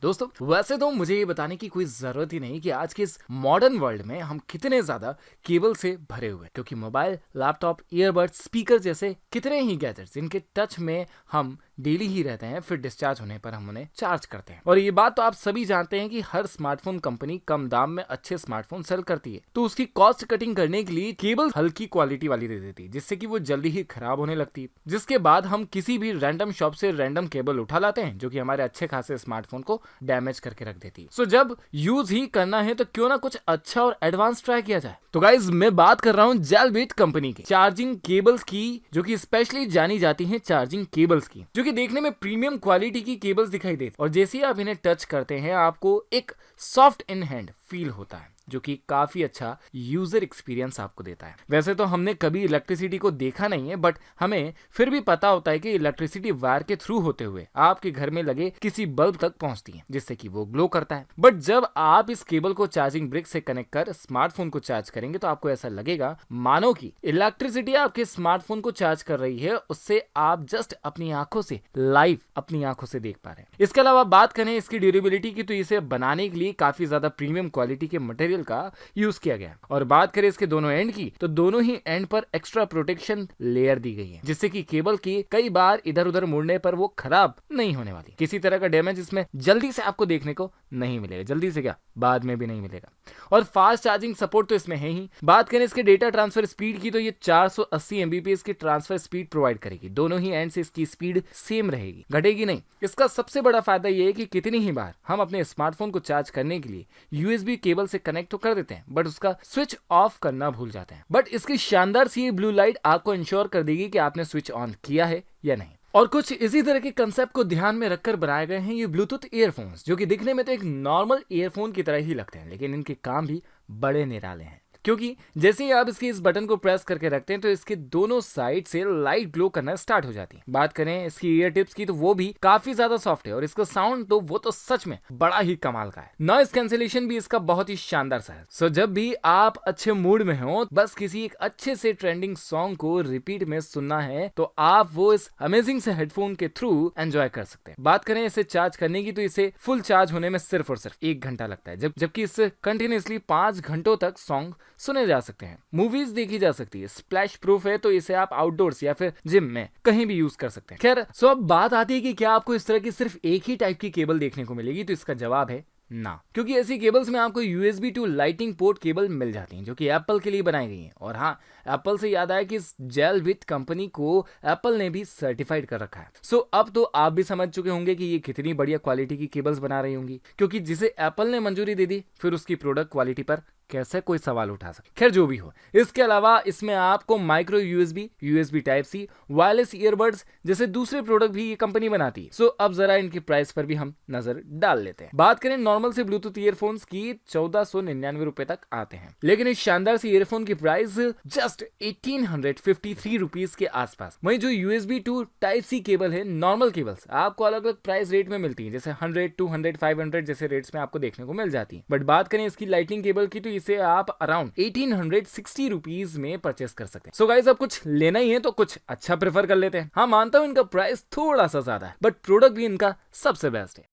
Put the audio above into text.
दोस्तों वैसे तो मुझे ये बताने की कोई जरूरत ही नहीं कि आज के इस मॉडर्न वर्ल्ड में हम कितने ज्यादा केबल से भरे हुए हैं, क्योंकि मोबाइल, लैपटॉप, ईयरबड्स, स्पीकर जैसे कितने ही गैजेट्स जिनके टच में हम डेली ही रहते हैं, फिर डिस्चार्ज होने पर हम उन्हें चार्ज करते हैं। और ये बात तो आप सभी जानते हैं कि हर स्मार्टफोन कंपनी कम दाम में अच्छे स्मार्टफोन सेल करती है, तो उसकी कॉस्ट कटिंग करने के लिए केबल हल्की क्वालिटी वाली दे देती है, जिससे कि वो जल्दी ही खराब होने लगती है। जिसके बाद हम किसी भी रैंडम शॉप से रैंडम केबल उठा लाते हैं, जो कि हमारे अच्छे खासे स्मार्टफोन को डैमेज करके रख देती है। सो जब यूज ही करना है तो क्यों ना कुछ अच्छा और एडवांस ट्राई किया जाए। तो गाइज मैं बात कर रहा हूँ जेलबिट कंपनी की चार्जिंग केबल्स की, जो कि स्पेशली जानी जाती हैं चार्जिंग केबल्स की, जो कि देखने में प्रीमियम क्वालिटी की केबल्स दिखाई देती और जैसे ही आप इन्हें टच करते हैं आपको एक सॉफ्ट इन हैंड फील होता है, जो कि काफी अच्छा यूजर एक्सपीरियंस आपको देता है। वैसे तो हमने कभी इलेक्ट्रिसिटी को देखा नहीं है, बट हमें फिर भी पता होता है कि इलेक्ट्रिसिटी वायर के थ्रू होते हुए आपके घर में लगे किसी बल्ब तक पहुंचती है, जिससे कि वो ग्लो करता है। बट जब आप इस केबल को चार्जिंग ब्रिक से कनेक्ट कर स्मार्टफोन को चार्ज करेंगे तो आपको ऐसा लगेगा मानो कि इलेक्ट्रिसिटी आपके स्मार्टफोन को चार्ज कर रही है, उससे आप जस्ट अपनी आंखों से लाइव अपनी आंखों से देख पा रहे हैं। इसके अलावा बात करें इसकी ड्यूरेबिलिटी की, तो इसे बनाने के लिए काफी ज्यादा प्रीमियम क्वालिटी के मटेरियल का यूज किया गया। और बात करें इसके दोनों एंड की, तो दोनों ही एंड पर एक्स्ट्रा प्रोटेक्शन लेयर दी गई है, जिससे कि केबल की कई बार इधर उधर मुड़ने पर वो खराब नहीं होने वाली। किसी तरह का डैमेज इसमें जल्दी से आपको देखने को नहीं मिलेगा, जल्दी से क्या बाद में भी नहीं मिलेगा। और फास्ट चार्जिंग सपोर्ट तो इसमें है ही। बात करें इसके डेटा ट्रांसफर स्पीड की, तो ये 480 एमबीपीएस की ट्रांसफर स्पीड प्रोवाइड करेगी। दोनों ही एंड से इसकी स्पीड सेम रहेगी, घटेगी नहीं। इसका सबसे बड़ा फायदा ये है कि कितनी ही बार हम अपने स्मार्टफोन को चार्ज करने के लिए यूएसबी केबल से कनेक्ट तो कर देते हैं, बट उसका स्विच ऑफ करना भूल जाते हैं। बट इसकी शानदार सी ब्लू लाइट आपको इंश्योर कर देगी कि आपने स्विच ऑन किया है या नहीं। और कुछ इसी तरह के कंसेप्ट को ध्यान में रखकर बनाए गए हैं ये ब्लूटूथ ईयरफोन्स, जो कि दिखने में तो एक नॉर्मल ईयरफोन की तरह ही लगते हैं, लेकिन इनके काम भी बड़े निराले हैं। क्योंकि जैसे ही आप इसके इस बटन को प्रेस करके रखते हैं तो इसके दोनों साइड से लाइट ग्लो करना स्टार्ट हो जाती है। बात करें इसकी ईयर टिप्स की, तो वो भी काफी ज्यादा सॉफ्ट है और इसका साउंड तो वो तो सच में बड़ा ही कमाल का है। नॉइस कैंसिलेशन भी इसका बहुत ही शानदार सा है। सो जब भी आप अच्छे मूड में हो, बस किसी एक अच्छे से ट्रेंडिंग सॉन्ग को रिपीट में सुनना है, तो आप वो इस अमेजिंग से हेडफोन के थ्रू एंजॉय कर सकते हैं। बात करें इसे चार्ज करने की, तो इसे फुल चार्ज होने में सिर्फ और सिर्फ 1 घंटा लगता है, जबकि इससे कंटिन्यूसली 5 घंटों तक सॉन्ग सुने जा सकते हैं, मूवीज देखी जा सकती है। स्प्लैश प्रूफ है, तो इसे आप आउटडोर्स या फिर जिम में कहीं भी यूज कर सकते हैं। खैर, सो अब बात आती है कि क्या आपको इस तरह की सिर्फ एक ही टाइप की केबल देखने को मिलेगी, तो इसका जवाब है ना, क्योंकि ऐसी केबल्स में आपको USB to lightning port cable मिल जाती हैं, जो कि एप्पल के लिए बनाई गई हैं। और हाँ, एप्पल से याद आया कि इस जेलबिट कंपनी को एप्पल ने भी सर्टिफाइड कर रखा है। सो अब तो आप भी समझ चुके होंगे कि ये कितनी बढ़िया क्वालिटी की केबल्स बना रही होंगी, क्योंकि जिसे एप्पल ने मंजूरी दे दी, फिर उसकी प्रोडक्ट क्वालिटी पर कैसे कोई सवाल उठा सकते। खैर जो भी हो, इसके अलावा इसमें आपको micro USB type C, wireless earbuds जैसे दूसरे प्रोडक्ट भी ये कंपनी बनाती है। सो अब जरा इनकी प्राइस पर भी हम नजर डाल लेते हैं। बात करें नॉर्मल से ब्लूटूथ ईयरफोन्स की, 1499 रुपए तक आते हैं, लेकिन इस शानदार से ईयरफोन की प्राइस जस्ट 1853 रुपीज के आसपास। वहीं जो USB to type C cable है, नॉर्मल केबल्स आपको अलग अलग प्राइस रेट में मिलती है, जैसे 100, 200, 500 जैसे रेट्स में आपको देखने को मिल जाती है। बट बात करें इसकी लाइटिंग केबल की, तो इसे आप अराउंड 1860 रुपीज में परचेस कर सकते हैं। सो गाइस, अब कुछ लेना ही है तो कुछ अच्छा प्रेफर कर लेते हैं। हाँ, मानता हूं इनका प्राइस थोड़ा सा ज्यादा है, बट प्रोडक्ट भी इनका सबसे बेस्ट है।